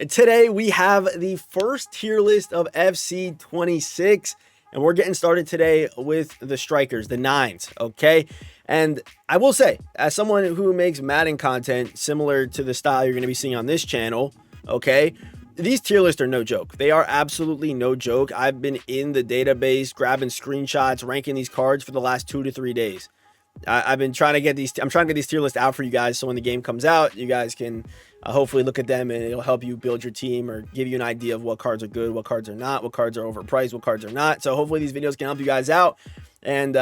Today we have the first tier list of FC 26, and we're getting started today with the strikers, the nines, okay? And I will say, as someone who makes Madden content similar to the style you're going to be seeing on this channel, okay, these tier lists are no joke. They are absolutely no joke. I've been in the database grabbing screenshots, ranking these cards for the last 2 to 3 days. I've been trying to get these. I'm trying to get these tier lists out for you guys, so when the game comes out, you guys can hopefully look at them, and it'll help you build your team or give you an idea of what cards are good, what cards are not, what cards are overpriced, what cards are not. So hopefully these videos can help you guys out. And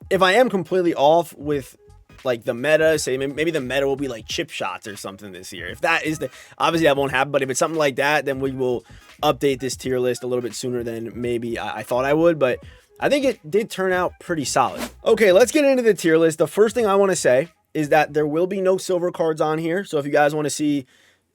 if I am completely off with like the meta, say maybe the meta will be like chip shots or something this year. If that is obviously that won't happen, but if it's something like that, then we will update this tier list a little bit sooner than maybe I thought I would. But I think it did turn out pretty solid. Okay, let's get into the tier list. The first thing I want to say is that there will be no silver cards on here. So if you guys want to see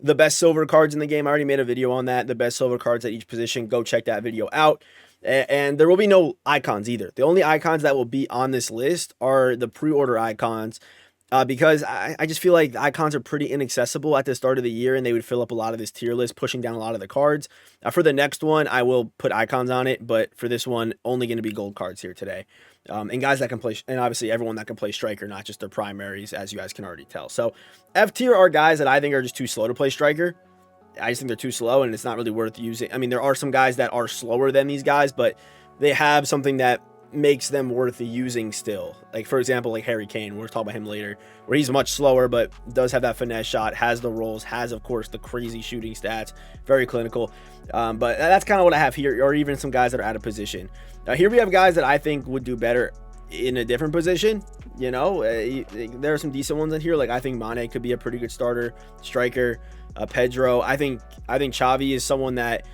the best silver cards in the game, I already made a video on that. The best silver cards at each position, go check that video out. And there will be no icons either. The only icons that will be on this list are the pre-order icons. Because I just feel like the icons are pretty inaccessible at the start of the year, and they would fill up a lot of this tier list, pushing down a lot of the cards. For the next one, I will put icons on it, but for this one, only going to be gold cards here today. And guys that can play, and obviously everyone that can play striker, not just their primaries, as you guys can already tell. So F tier are guys that I think are just too slow to play striker. I just think they're too slow, and it's not really worth using. I mean, there are some guys that are slower than these guys, but they have something that makes them worth using still. Like, for example, like Harry Kane, we'll talk about him later, where he's much slower, but does have that finesse shot, has the rolls, has, of course, the crazy shooting stats, very clinical. But that's kind of what I have here, or even some guys that are out of position. Here we have guys that I think would do better in a different position. You know, there are some decent ones in here. Like, I think Mane could be a pretty good starter, striker. Pedro, I think Xavi is someone that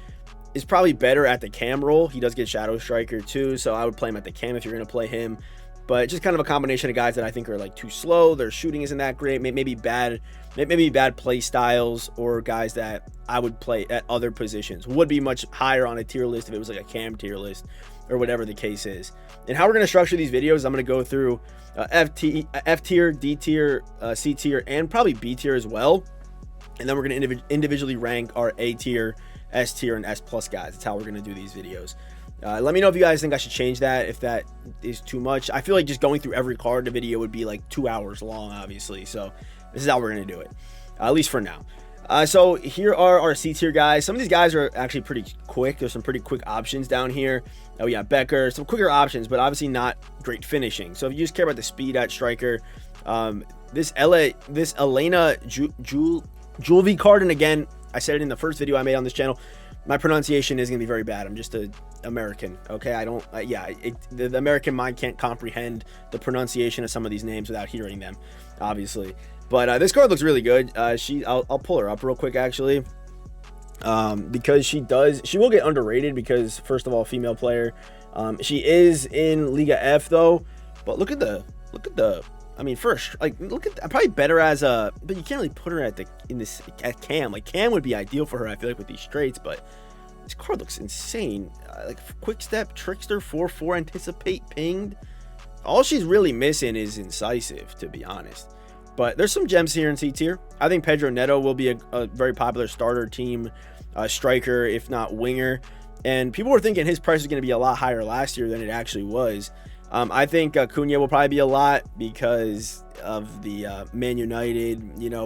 is probably better at the cam role. He does get shadow striker too, so I would play him at the cam if you're going to play him. But just kind of a combination of guys that I think are like too slow. Their shooting isn't that great. Maybe bad play styles, or guys that I would play at other positions would be much higher on a tier list if it was like a cam tier list or whatever the case is. And how we're going to structure these videos, I'm going to go through F tier, D tier, C tier, and probably B tier as well. And then we're going to individually rank our A tier, S tier, and S plus guys. That's how we're going to do these videos. Let me know if you guys think I should change that, if that is too much. I feel like just going through every card in a video would be like 2 hours long, obviously. So this is how we're going to do it, at least for now. So here are our C tier guys. Some of these guys are actually pretty quick. There's some pretty quick options down here. We got Becker, some quicker options, but obviously not great finishing. So if you just care about the speed at striker, this Elena Julvi card, and again, I said it in the first video I made on this channel, my pronunciation is going to be very bad. I'm just an American, okay? I don't, the American mind can't comprehend the pronunciation of some of these names without hearing them, obviously. But this card looks really good. I'll pull her up real quick, actually, because she will get underrated because, first of all, female player. She is in Liga F, though, but look at the, I mean, first, like, look at, probably better as a, but you can't really put her at cam. Like, cam would be ideal for her, I feel like, with these straights, but this card looks insane. Like, quick step, trickster, 4/4, anticipate, pinged. All she's really missing is incisive, to be honest. But there's some gems here in C tier. I think Pedro Neto will be a very popular starter team striker, if not winger. And people were thinking his price was going to be a lot higher last year than it actually was. I think Cunha will probably be a lot because of the Man United,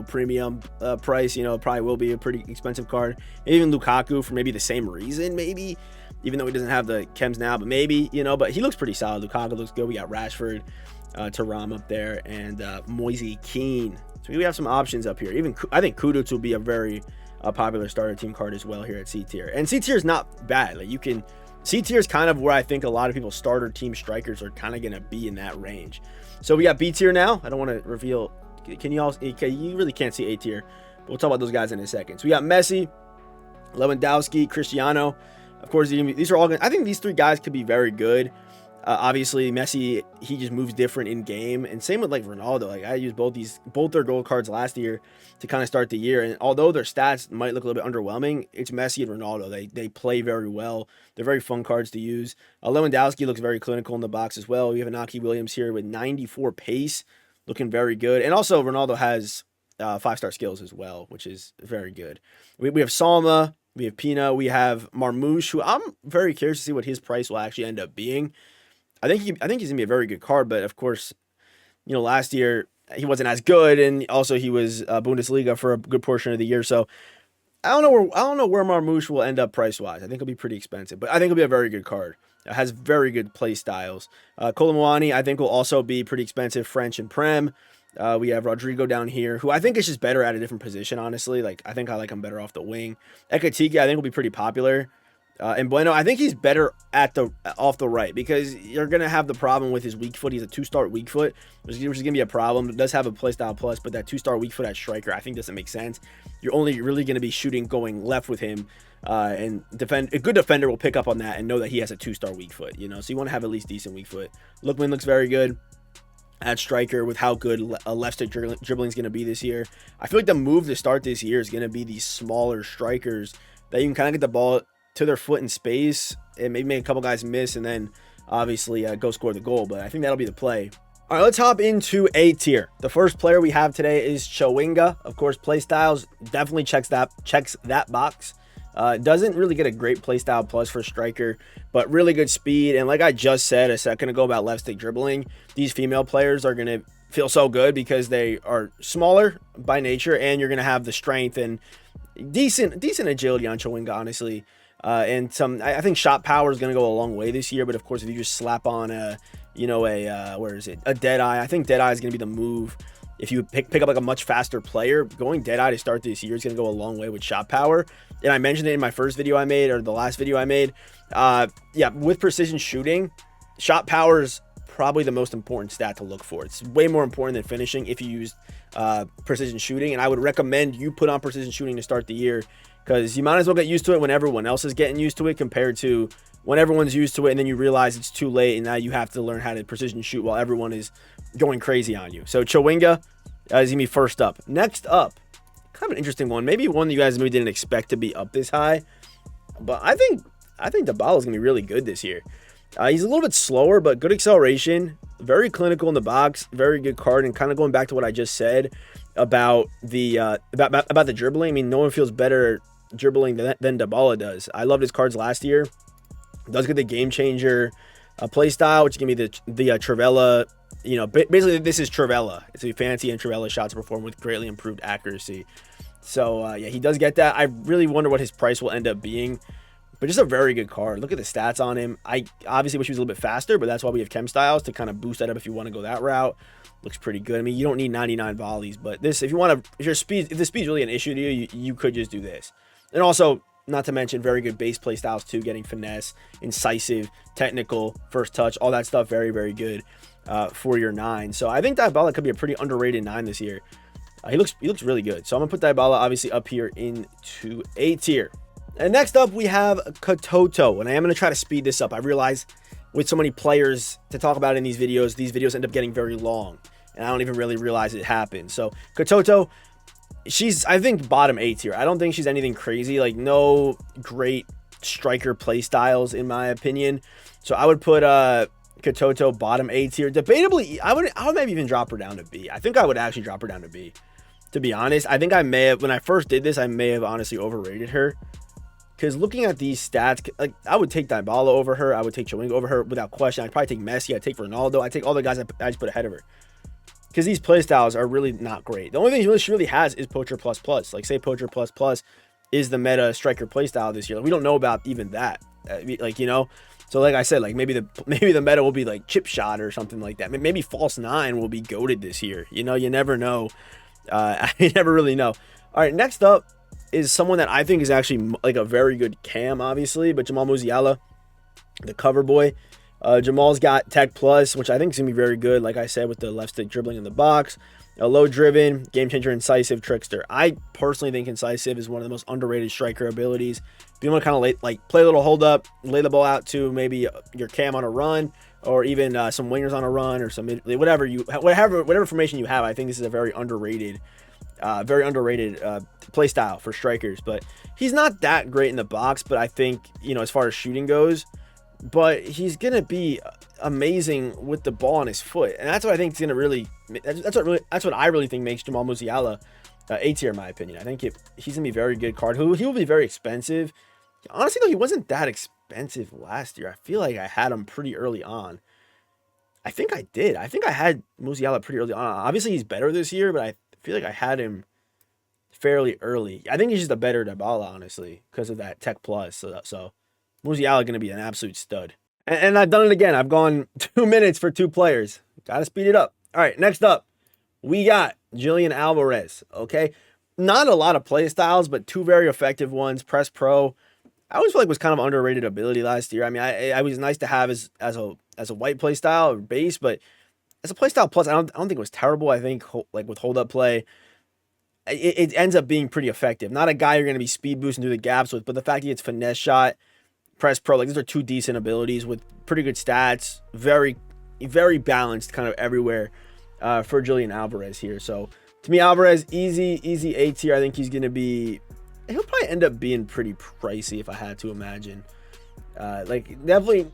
premium price. Probably will be a pretty expensive card. Maybe even Lukaku for maybe the same reason, maybe, even though he doesn't have the chems now, but maybe, but he looks pretty solid. Lukaku looks good. We got Rashford, Thuram up there, and Moise Kean. So we have some options up here. Even I think Kudus will be a very popular starter team card as well here at C tier. And C tier is not bad. Like, you can. C tier is kind of where I think a lot of people's starter team strikers are kind of going to be in that range. So we got B tier now. I don't want to reveal. Can you all? Okay, you really can't see A tier, but we'll talk about those guys in a second. So we got Messi, Lewandowski, Cristiano. Of course, these are all. I think these three guys could be very good. Obviously, Messi, he just moves different in game, and same with like Ronaldo. Like, I used both their gold cards last year to kind of start the year, and although their stats might look a little bit underwhelming, it's Messi and Ronaldo. They play very well. They're very fun cards to use. Lewandowski looks very clinical in the box as well. We have Inaki Williams here with 94 pace, looking very good, and also Ronaldo has 5-star skills as well, which is very good. We have Salma, we have Pina, we have Marmouche, who I'm very curious to see what his price will actually end up being. I think he's gonna be a very good card, but of course, last year he wasn't as good, and also he was Bundesliga for a good portion of the year. So I don't know where Marmouche will end up price wise. I think it'll be pretty expensive, but I think it'll be a very good card. It has very good play styles. Colomwani, I think, will also be pretty expensive. French and Prem. We have Rodrigo down here, who I think is just better at a different position, honestly. I think I like him better off the wing. Ekatike, I think, will be pretty popular. And Bueno, I think he's better off the right, because you're going to have the problem with his weak foot. He's a 2-star weak foot, which is going to be a problem. It does have a playstyle plus, but that 2-star weak foot at striker, I think, doesn't make sense. You're only really going to be shooting going left with him. And a good defender will pick up on that and know that he has a 2-star weak foot, so you want to have at least decent weak foot. Lookman looks very good at striker with how good a left stick dribbling is going to be this year. I feel like the move to start this year is going to be these smaller strikers that you can kind of get the ball to their foot in space and maybe make a couple guys miss, and then obviously go score the goal. But I think that'll be the play. All right, let's hop into A tier. The first player we have today is Chawinga. Of course, play styles definitely checks that box. Doesn't really get a great playstyle plus for striker, but really good speed. And like I just said a second ago about left stick dribbling, these female players are going to feel so good because they are smaller by nature, and you're going to have the strength and decent agility on Chawinga, honestly. And I think shot power is going to go a long way this year. But of course, if you just slap on a Deadeye, I think Deadeye is going to be the move. If you pick up like a much faster player, going Deadeye to start this year is going to go a long way with shot power. And I mentioned it in my first video I made, or the last video I made. With precision shooting, shot power is probably the most important stat to look for. It's way more important than finishing if you use precision shooting. And I would recommend you put on precision shooting to start the year, because you might as well get used to it when everyone else is getting used to it, compared to when everyone's used to it and then you realize it's too late and now you have to learn how to precision shoot while everyone is going crazy on you. So Chawinga is going to be first up. Next up, kind of an interesting one. Maybe one that you guys maybe didn't expect to be up this high, but I think Dybala is going to be really good this year. He's a little bit slower, but good acceleration, very clinical in the box, very good card. And kind of going back to what I just said about the about the dribbling. I mean, no one feels better dribbling than Dybala does. I loved his cards last year. Does get the game changer play style, which is gonna be the Trivela. Basically this is Trivela. It's a fancy and Trivela shots performed with greatly improved accuracy. So he does get that. I really wonder what his price will end up being, but just a very good card. Look at the stats on him. I obviously wish he was a little bit faster, but that's why we have Chem Styles to kind of boost that up if you want to go that route. Looks pretty good. I mean, you don't need 99 volleys, but this, if the speed's really an issue to you, you could just do this. And also, not to mention, very good base play styles too, getting finesse, incisive, technical, first touch, all that stuff, very, very good for your 9. So I think Dybala could be a pretty underrated 9 this year. He looks really good. So I'm gonna put Dybala obviously up here into A tier. And next up we have Katoto, and I am gonna try to speed this up. I realize with so many players to talk about in these videos end up getting very long, and I don't even really realize it happened. So Katoto, she's, I think, bottom A tier. I don't think she's anything crazy, like no great striker play styles in my opinion. So I would put Katoto bottom A tier. Debatably, I would maybe even drop her down to B. I think I would actually drop her down to B, to be honest. I think I may have, when I first did this, I may have honestly overrated her, because looking at these stats, like, I would take Dybala over her, I would take Chawinga over her without question. I'd probably take Messi, I'd take Ronaldo, I'd take all the guys I just put ahead of her, because these playstyles are really not great. The only thing she really has is Poacher Plus Plus. Like, say Poacher Plus Plus is the meta striker playstyle this year. Like, we don't know about even that. So like I said, like maybe the meta will be like chip shot or something like that. Maybe false 9 will be goated this year. You never know. You never really know. All right, next up is someone that I think is actually like a very good cam, obviously, but Jamal Musiala, the cover boy. Jamal's got Tech Plus, which I think is going to be very good, like I said, with the left stick dribbling in the box. A low driven, game changer, incisive, trickster. I personally think incisive is one of the most underrated striker abilities. If you want to kind of play a little hold up, lay the ball out to maybe your cam on a run, or even some wingers on a run, or some whatever formation you have, I think this is a very underrated play style for strikers. But he's not that great in the box, but I think, as far as shooting goes, but he's gonna be amazing with the ball on his foot, and that's what I think is gonna really. That's what I really think makes Jamal Musiala A tier in my opinion. I think he's gonna be a very good card. He'll be very expensive. Honestly though, he wasn't that expensive last year. I feel like I had him pretty early on. I think I did. I think I had Musiala pretty early on. Obviously he's better this year, but I feel like I had him fairly early. I think he's just a better Dybala, honestly, because of that Tech Plus. So Musiala going to be an absolute stud. And I've done it again. I've gone 2 minutes for 2 players. Got to speed it up. All right, next up, we got Julian Alvarez, okay? Not a lot of play styles, but 2 very effective ones. Press Pro. I always feel like was kind of underrated ability last year. I mean, I was nice to have as a white play style or base, but as a play style plus, I don't think it was terrible. I think like with hold up play, it ends up being pretty effective. Not a guy you're going to be speed boosting through the gaps with, but the fact he gets finesse shot, press pro, like these are 2 decent abilities with pretty good stats. Very, very balanced kind of everywhere for Julian Alvarez here. So to me, Alvarez, easy A tier. I think he's going to be, he'll probably end up being pretty pricey if I had to imagine. Like definitely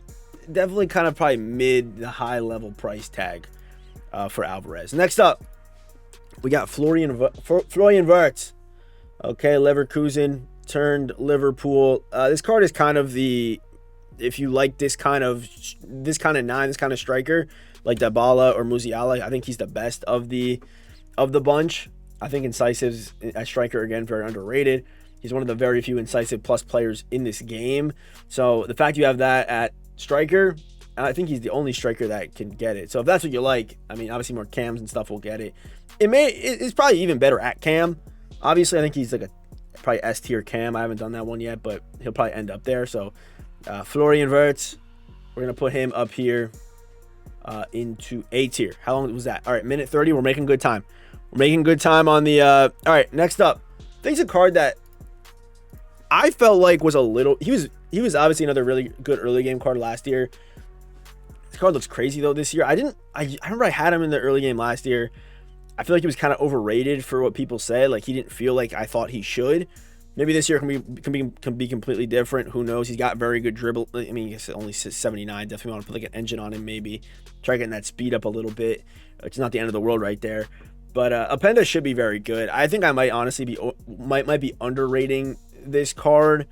kind of probably mid to high level price tag for Alvarez. Next up, we got Florian Wirtz. Okay, Leverkusen turned Liverpool. This card is kind of the, if you like this kind of 9, this kind of striker, like Dybala or Musiala, I think he's the best of the bunch. I think Incisive's as striker, again, very underrated. He's one of the very few Incisive plus players in this game. So the fact you have that at striker, I think he's the only striker that can get it. So if that's what you like, I mean, obviously more cams and stuff will get it. It's probably even better at cam. Obviously, I think he's like a probably S tier cam. I haven't done that one yet, but he'll probably end up there. So Florian Wirtz, we're gonna put him up here into A tier. How long was that? All right, minute 30. We're making good time. We're making good time on the. All right, next up, I think it's a card that I felt like was a little. He was obviously another really good early game card last year. This card looks crazy though this year. I remember I had him in the early game last year. I feel like he was kind of overrated for what people said. Like he didn't feel like I thought he should. Maybe this year can be completely different. Who knows? He's got very good dribble. I mean, it's only 79. Definitely want to put like an engine on him. Maybe try getting that speed up a little bit. It's not the end of the world right there. But Openda should be very good. I think I might honestly be might be underrating this card.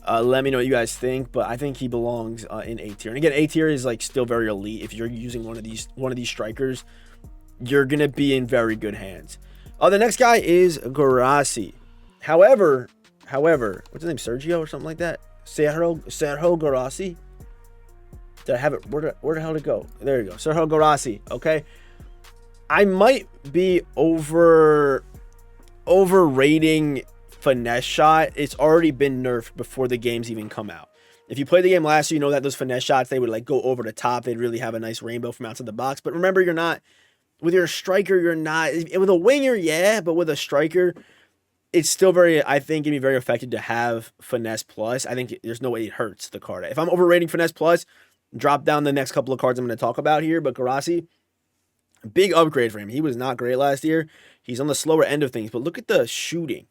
Let me know what you guys think, but I think he belongs in A tier. And again, A tier is like still very elite. If you're using one of these strikers, you're gonna be in very good hands. The next guy is Guirassy. However, what's his name? Sergio or something like that? Sergio Guirassy. Did I have it? Where the hell did it go? There you go. Sergio Guirassy. Okay. I might be overrating finesse shot. It's already been nerfed before the games even come out. If you played the game last year, you know that those finesse shots, they would like go over the top. They'd really have a nice rainbow from outside the box. But remember, you're not, with your striker, you're not, with a winger, yeah, but with a striker, it's still very, I think it'd be very effective to have finesse plus. I think there's no way it hurts the card. If I'm overrating finesse plus, drop down the next couple of cards I'm going to talk about here. But Guirassy, big upgrade for him. He was not great last year. He's on the slower end of things, but look at the shooting.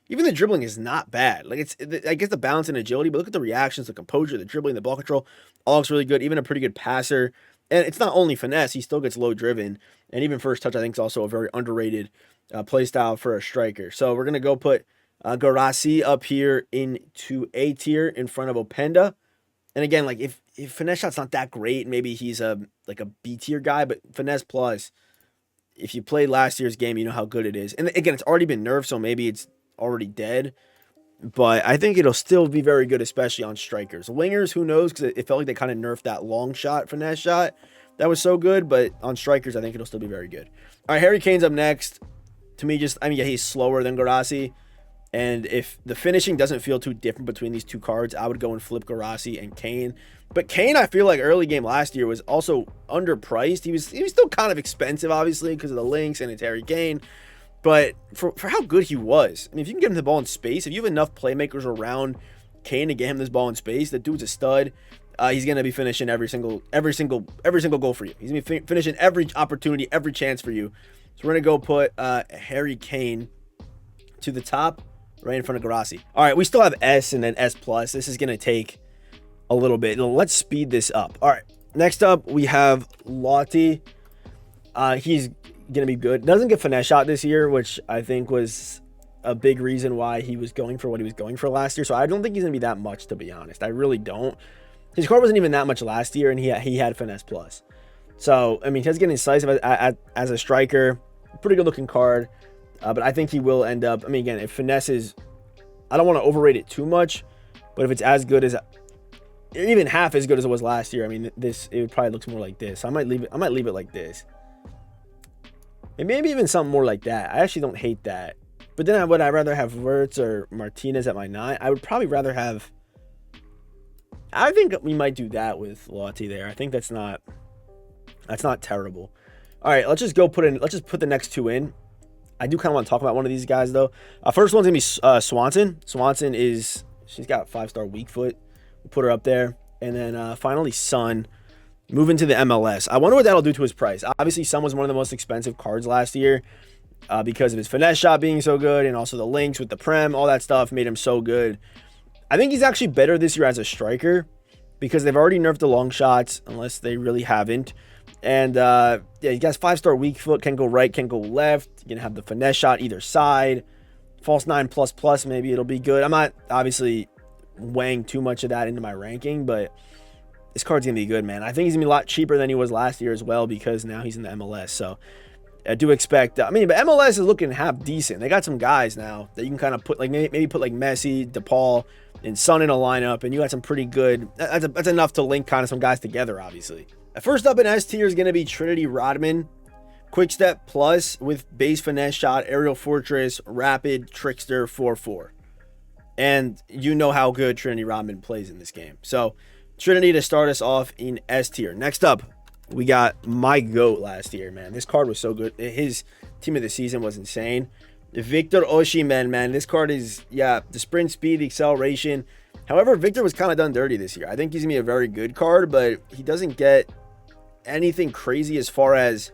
Even the dribbling is not bad. Like I guess the balance and agility, but look at the reactions, the composure, the dribbling, the ball control, all looks really good. Even a pretty good passer. And it's not only finesse, he still gets low driven. And even first touch, I think, is also a very underrated play style for a striker. So we're going to go put Guirassy up here into A tier in front of Openda. And again, like if finesse shot's not that great, maybe he's like a B tier guy, but finesse plus, if you played last year's game, you know how good it is. And again, it's already been nerfed, so maybe it's already dead. But I think it'll still be very good, especially on strikers. Wingers, who knows? Because it felt like they kind of nerfed that long shot finesse shot. That was so good, but on strikers, I think it'll still be very good. All right, Harry Kane's up next. To me, yeah, he's slower than Guirassy. And if the finishing doesn't feel too different between these two cards, I would go and flip Guirassy and Kane. But Kane, I feel like early game last year was also underpriced. He was still kind of expensive, obviously, because of the links and it's Harry Kane. But for how good he was, I mean, if you can get him the ball in space, if you have enough playmakers around Kane to get him this ball in space, the dude's a stud. He's gonna be finishing every single goal for you. He's gonna be finishing every opportunity, every chance for you. So we're gonna go put Harry Kane to the top, right in front of Guirassy. All right, we still have S and then S plus. This is gonna take a little bit. Let's speed this up. All right, next up we have Lottie. He's going to be good. Doesn't get finesse shot this year, which I think was a big reason why he was going for what he was going for last year. So I don't think he's going to be that much, to be honest. I really don't. His card wasn't even that much last year, and he had finesse plus. So, I mean, he's getting incisive as a striker. Pretty good looking card. But I think he will end up, I mean, again, if finesse is, I don't want to overrate it too much, but if it's as good as, even half as good as it was last year, I mean, it probably looks more like this. So I might leave it like this. And maybe even something more like that. I actually don't hate that. But then would I rather have Wirtz or Martinez at my 9? I would probably rather have, I think we might do that with Lotti there. I think that's not terrible. All right, let's just put the next 2 in. I do kind of want to talk about one of these guys though. First one's gonna be Swanson. Swanson she's got 5-star weak foot. We'll put her up there. And then finally Son, moving to the MLS. I wonder what that'll do to his price. Obviously, Son was one of the most expensive cards last year because of his finesse shot being so good, and also the links with the Prem, all that stuff made him so good. I think he's actually better this year as a striker because they've already nerfed the long shots, unless they really haven't. And yeah, he has 5-star weak foot, can go right, can go left. You can have the finesse shot either side. False 9++, maybe it'll be good. I'm not obviously weighing too much of that into my ranking, but this card's going to be good, man. I think he's going to be a lot cheaper than he was last year as well because now he's in the MLS. So I do expect, but MLS is looking half decent. They got some guys now that you can kind of put, like maybe put like Messi, DePaul, and Son in a lineup, and you got some pretty good, that's enough to link kind of some guys together, obviously. First up in S tier is going to be Trinity Rodman. Quick Step Plus with base finesse shot, aerial fortress, rapid, trickster, 4/4. And you know how good Trinity Rodman plays in this game. So Trinity to start us off in S tier. Next up, we got my GOAT last year, man. This card was so good. His team of the season was insane. Victor Osimhen, man. This card is, yeah, the sprint speed, the acceleration. However, Victor was kind of done dirty this year. I think he's going to be a very good card, but he doesn't get anything crazy as far as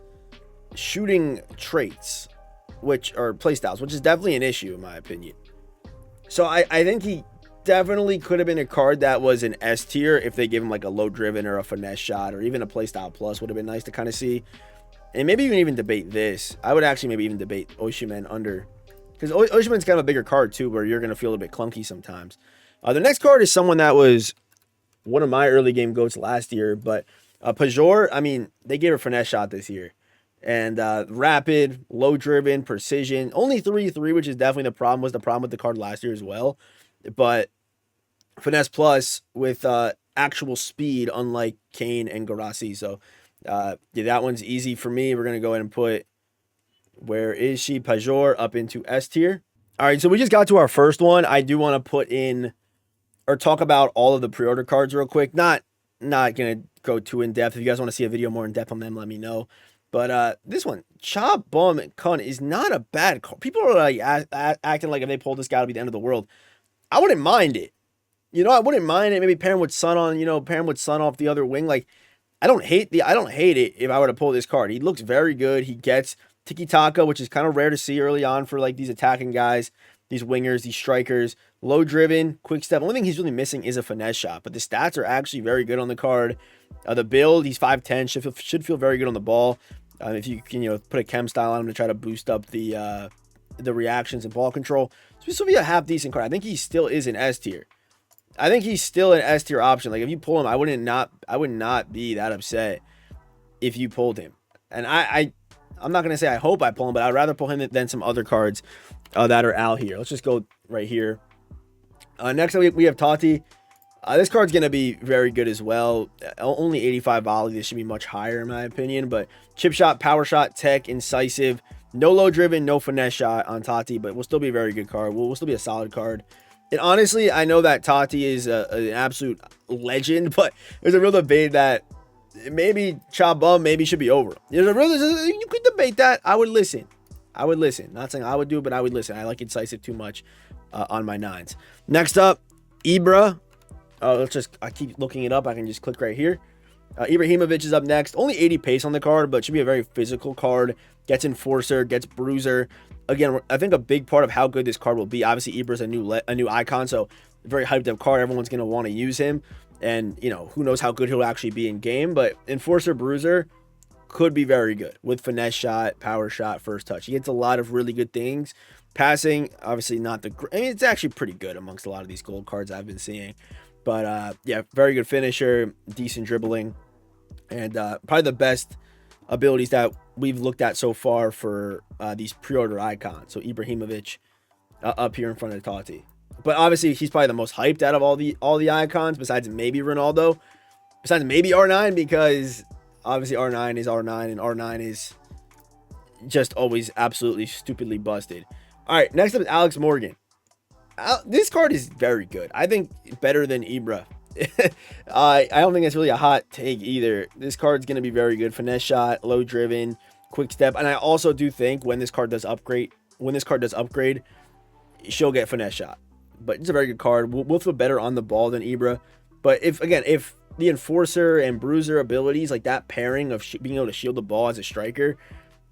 shooting traits, which are playstyles, which is definitely an issue in my opinion. So I think he definitely could have been a card that was an S tier if they give him like a low driven or a finesse shot or even a playstyle plus would have been nice to kind of see. And maybe you can even debate this. I would actually maybe even debate Osimhen under, because Osimhen's kind of a bigger card too, where you're going to feel a bit clunky sometimes. The next card is someone that was one of my early game GOATs last year, but Pajor, I mean, they gave her finesse shot this year. And rapid, low driven, precision. Only 3/3, which is definitely the problem. Was the problem with the card last year as well. But finesse plus with actual speed, unlike Kane and Garassi. So yeah, that one's easy for me. We're going to go ahead and put, where is she? Pajor up into S tier. All right, so we just got to our first one. I do want to put in, or talk about all of the pre-order cards real quick. Not going to go too in depth. If you guys want to see a video more in depth on them, let me know. But this one, Cha Bum Kun, is not a bad card. People are like acting like if they pulled this guy, it'll be the end of the world. I wouldn't mind it. You know, I wouldn't mind it. Maybe pairing with Son off the other wing. Like, I don't hate it if I were to pull this card. He looks very good. He gets tiki-taka, which is kind of rare to see early on for like these attacking guys, these wingers, these strikers. Low driven, quick step. Only thing he's really missing is a finesse shot, but the stats are actually very good on the card. The build, he's 5'10", should feel very good on the ball. If you can, put a chem style on him to try to boost up the reactions and ball control. So this will be a half decent card. I think he still is an S tier. I think he's still an S tier option. Like if you pull him, I would not be that upset if you pulled him. And I'm not gonna say I hope I pull him, but I'd rather pull him than some other cards that are out here. Let's just go right here. Next up we have Totti. This card's going to be very good as well. Only 85 volley. This should be much higher in my opinion. But chip shot, power shot, tech, incisive. No low driven, no finesse shot on Totti. But will still be a very good card. Will still be a solid card. And honestly, I know that Totti is an absolute legend. But there's a real debate that maybe Cha Bum maybe should be over. You could debate that. I would listen. Not saying I would do it, but I would listen. I like incisive too much on my 9s. Next up, Ibra. I keep looking it up. I can just click right here. Ibrahimovic is up next. Only 80 pace on the card, but should be a very physical card. Gets Enforcer, gets Bruiser. Again, I think a big part of how good this card will be. Obviously, Ibra's a new icon, so very hyped up card. Everyone's going to want to use him. And, who knows how good he'll actually be in game. But Enforcer, Bruiser, could be very good with finesse shot, power shot, first touch. He gets a lot of really good things. Passing, obviously not the. I mean, it's actually pretty good amongst a lot of these gold cards I've been seeing. But yeah, very good finisher, decent dribbling, and probably the best abilities that we've looked at so far for these pre-order icons. So Ibrahimovic up here in front of Totti. But obviously, he's probably the most hyped out of all the icons, besides maybe Ronaldo, besides maybe R9, because obviously R9 is R9, and R9 is just always absolutely stupidly busted. All right, next up is Alex Morgan. This card is very good. I think better than Ibra. I don't think it's really a hot take either. This card's going to be very good. Finesse shot, low driven, quick step. And I also do think when this card does upgrade, she'll get finesse shot. But it's a very good card. We'll feel better on the ball than Ibra. But if the enforcer and bruiser abilities, like that pairing of being able to shield the ball as a striker,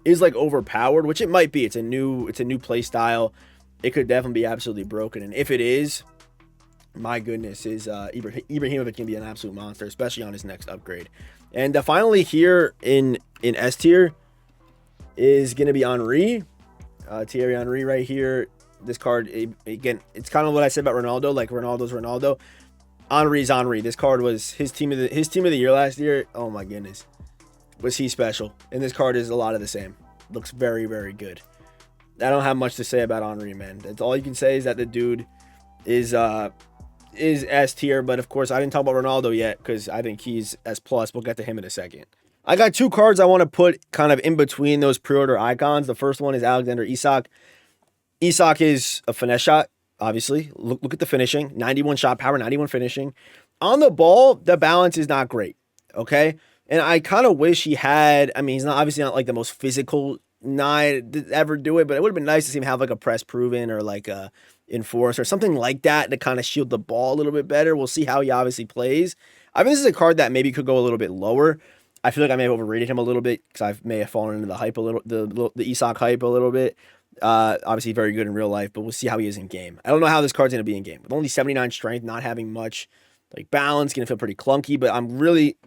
is like overpowered, which it might be. It's a new play style. It could definitely be absolutely broken. And if it is, my goodness, is Ibrahimovic can be an absolute monster, especially on his next upgrade. And finally here in S tier is going to be Henry. Thierry Henry right here. This card, again, it's kind of what I said about Ronaldo. Like Ronaldo's Ronaldo. Henry's Henry. This card was his team of the year last year. Oh my goodness, was he special? And this card is a lot of the same. Looks very, very good. I don't have much to say about Henry, man. That's all you can say is that the dude is S tier. But of course, I didn't talk about Ronaldo yet because I think he's S plus. We'll get to him in a second. I got two cards I want to put kind of in between those pre-order icons. The first one is Alexander Isak. Isak is a finesse shot, obviously. Look at the finishing. 91 shot power, 91 finishing. On the ball, the balance is not great, okay? And I kind of wish he had, I mean, he's obviously not like the most physical guy to ever do it, but it would have been nice to see him have like a press proven or like a enforce or something like that to kind of shield the ball a little bit better. We'll see how he obviously plays. I think this is a card that maybe could go a little bit lower. I feel like I may have overrated him a little bit because I may have fallen into the hype a little, the Isak hype a little bit. Obviously very good in real life, but we'll see how he is in game. I don't know how this card's going to be in game. With only 79 strength, not having much like balance, going to feel pretty clunky, but I'm really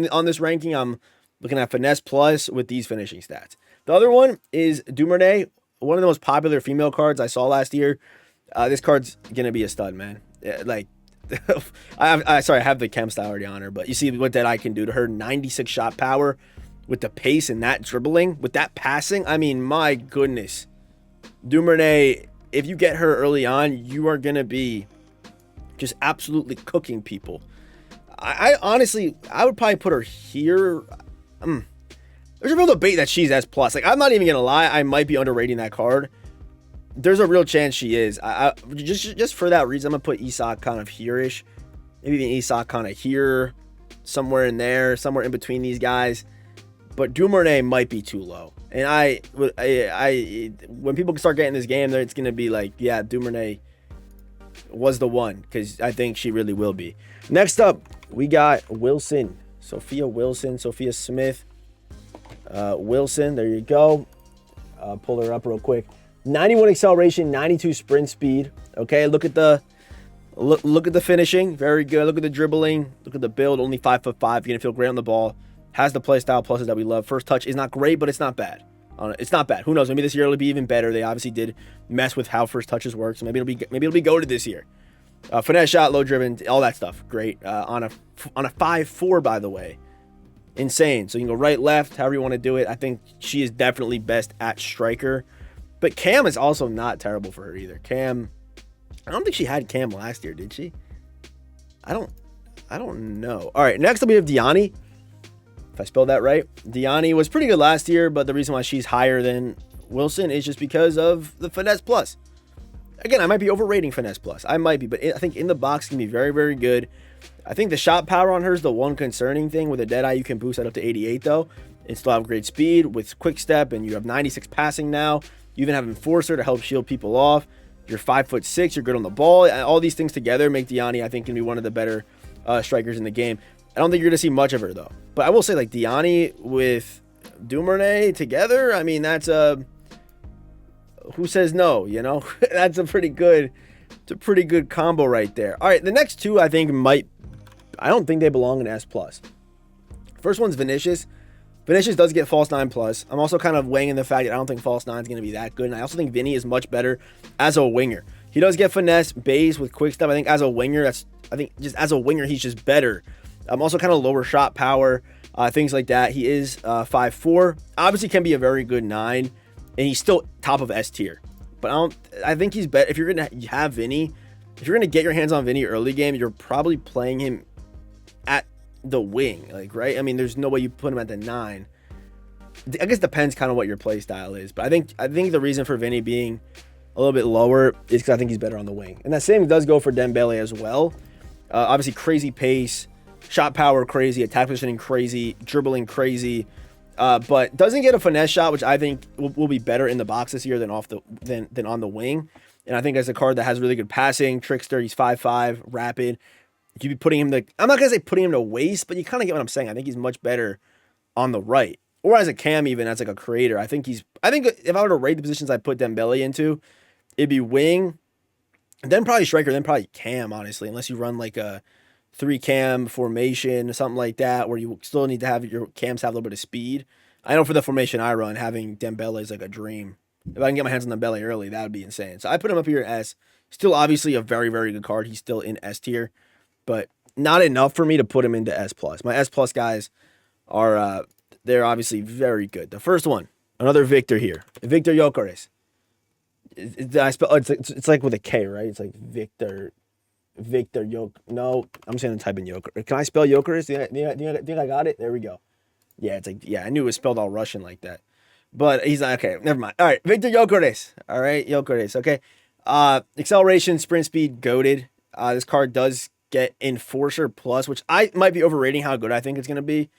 on this ranking, I'm looking at finesse plus with these finishing stats. The other one is Dumernay, one of the most popular female cards I saw last year. This card's going to be a stud, man. Like, I have the chem style already on her, but you see what that I can do to her. 96 shot power with the pace and that dribbling, with that passing. I mean, my goodness. Dumernay, if you get her early on, you are going to be just absolutely cooking people. I honestly, I would probably put her here. There's a real debate that she's S plus. Like, I'm not even going to lie. I might be underrating that card. There's a real chance she is. I just for that reason, I'm going to put Isak kind of here-ish. Maybe even Isak kind of here, somewhere in there, somewhere in between these guys. But Dumernay might be too low. And I when people start getting this game, it's going to be like, yeah, Dumernay was the one, because I think she really will be. Next up, we got Wilson. Sophia Wilson, Sophia Smith. Wilson, there you go. Pull her up real quick. 91 acceleration, 92 sprint speed. Okay, look at the finishing, very good. Look at the dribbling. Look at the build. Only 5'5". You're gonna feel great on the ball. Has the play style pluses that we love. First touch is not great, but it's not bad. It's not bad. Who knows? Maybe this year it'll be even better. They obviously did mess with how first touches work, so maybe it'll be goated this year. Finesse shot, low driven, all that stuff. Great. On a 5'4", by the way. Insane. So you can go right, left, however you want to do it. I think she is definitely best at striker. But Cam is also not terrible for her either. Cam, I don't think she had Cam last year, did she? I don't know. All right, next up we have Diani. If I spelled that right. Diani was pretty good last year, but the reason why she's higher than Wilson is just because of the finesse plus. Again, I might be overrating finesse plus. I might be, but I think in the box can be very, very good. I think the shot power on her is the one concerning thing. With a Deadeye, you can boost that up to 88 though, and still have great speed with quick step, and you have 96 passing now. You even have Enforcer to help shield people off. You're 5'6", you're good on the ball. All these things together make Diani, I think, can be one of the better strikers in the game. I don't think you're going to see much of her, though. But I will say, like, Diani with Dumernay together, I mean, that's a... Who says no, you know? That's a pretty good combo right there. All right, the next two, I think, I don't think they belong in S+. First one's Vinicius. Vinicius does get false 9 plus. I'm also kind of weighing in the fact that I don't think false 9 is going to be that good. And I also think Vinny is much better as a winger. He does get finesse, base with quick step. I think as a winger, just as a winger, he's just better. Also kind of lower shot power, things like that. He is 5'4". Obviously can be a very good 9, and he's still top of S tier. But I think he's better. If you're going to have Vinny, if you're going to get your hands on Vinny early game, you're probably playing him at the wing, like, right? I mean, there's no way you put him at the 9. I guess it depends kind of what your play style is, but I think the reason for Vinny being a little bit lower is because I think he's better on the wing, and that same does go for Dembele as well. Obviously, crazy pace, shot power crazy, attack positioning crazy, dribbling crazy, but doesn't get a finesse shot, which I think will be better in the box this year than on the wing. And I think as a card that has really good passing, trickster, he's 5'5", rapid. You'd be putting him I'm not gonna say putting him to waste, but you kind of get what I'm saying. I think he's much better on the right, or as a cam, even as like a creator. I think if I were to rate the positions I put Dembele into, it'd be wing, then probably striker, then probably cam, honestly, unless you run like a 3-cam formation or something like that, where you still need to have your cams have a little bit of speed. I know for the formation I run, having Dembele is like a dream. If I can get my hands on Dembele early, that would be insane. So I put him up here as still obviously a very, very good card. He's still in S tier, but not enough for me to put him into S+. My S+ guys are, they're obviously very good. The first one, another Victor here. Victor Gyökeres. It's like with a K, right? It's like Victor No, I'm just going to type in Gyökeres. Can I spell Gyökeres? Think I got it? There we go. Yeah, it's like, yeah, I knew it was spelled all Russian like that. But he's like, okay, never mind. All right, Victor Gyökeres. All right, Gyökeres, okay. Acceleration, sprint speed, goated. This card does get Enforcer Plus, which I might be overrating how good I think it's going to be.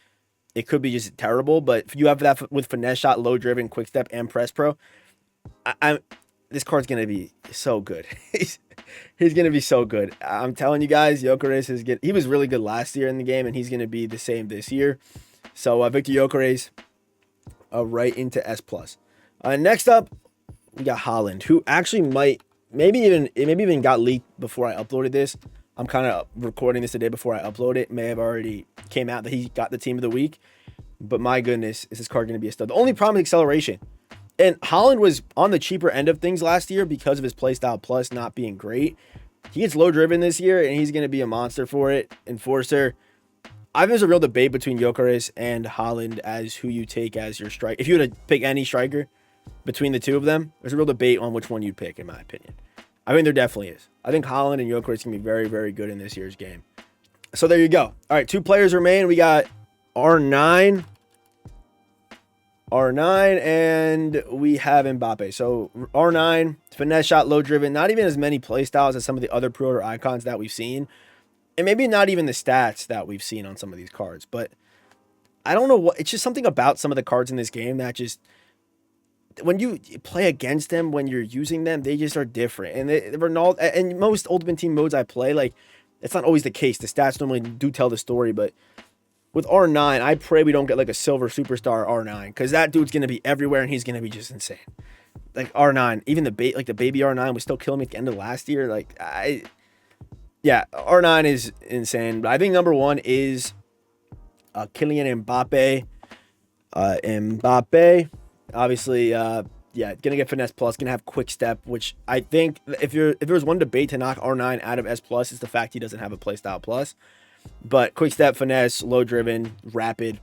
It could be just terrible, but if you have that with finesse shot, low driven, quick step, and press pro, this card's going to be so good. he's going to be so good. I'm telling you guys, Gyökeres he was really good last year in the game, and he's going to be the same this year. So Victor Gyökeres, right into S+. Next up, we got Haaland, who actually maybe even got leaked before I uploaded this. I'm kind of recording this the day before I upload it. May have already came out that he got the team of the week. But my goodness, is this card going to be a stud? The only problem is acceleration. And Haaland was on the cheaper end of things last year because of his playstyle plus not being great. He gets low driven this year, and he's going to be a monster for it. Enforcer. I think there's a real debate between Gyökeres and Haaland as who you take as your strike. If you were to pick any striker between the two of them, there's a real debate on which one you'd pick, in my opinion. I mean, there definitely is. I think Haaland and Gyökeres can be very, very good in this year's game. So there you go. All right, 2 players remain. We got R9, and we have Mbappe. So R9, finesse shot, low driven, not even as many play styles as some of the other pre-order icons that we've seen. And maybe not even the stats that we've seen on some of these cards. But I don't know what, it's just something about some of the cards in this game that just, when you play against them, when you're using them, they just are different. And Ronaldo, and most Ultimate Team modes I play, like, it's not always the case. The stats normally do tell the story, but with R9, I pray we don't get like a silver superstar R9, because that dude's going to be everywhere and he's going to be just insane. Like R9, even the baby R9 was still killing me at the end of last year. Yeah, R9 is insane. But I think number 1 is Kylian Mbappe. Mbappe, obviously, gonna get finesse plus, gonna have quick step, which I think if there was one debate to knock R9 out of S plus, it's the fact he doesn't have a playstyle plus. But quick step, finesse, low driven, rapid,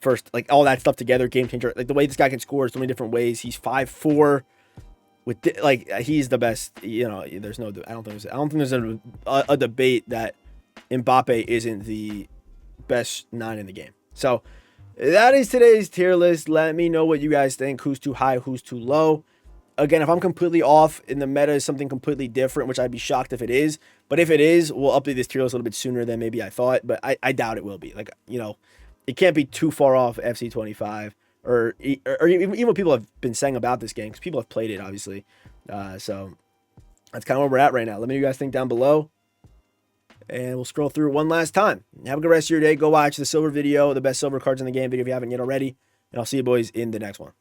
first, like all that stuff together, game changer. Like the way this guy can score so many different ways. He's 5'4". He's the best. You know, there's no. I don't think there's a debate that Mbappe isn't the best 9 in the game. So that is today's tier list. Let me know what you guys think. Who's too high? Who's too low? Again, if I'm completely off and the meta is something completely different, which I'd be shocked if it is. But if it is, we'll update this tier list a little bit sooner than maybe I thought. But I doubt it will be. Like, you know, it can't be too far off FC25 or even what people have been saying about this game, because people have played it, obviously. So that's kind of where we're at right now. Let me know what you guys think down below. And we'll scroll through it one last time. Have a good rest of your day. Go watch the silver video, the best silver cards in the game video if you haven't yet already. And I'll see you boys in the next one.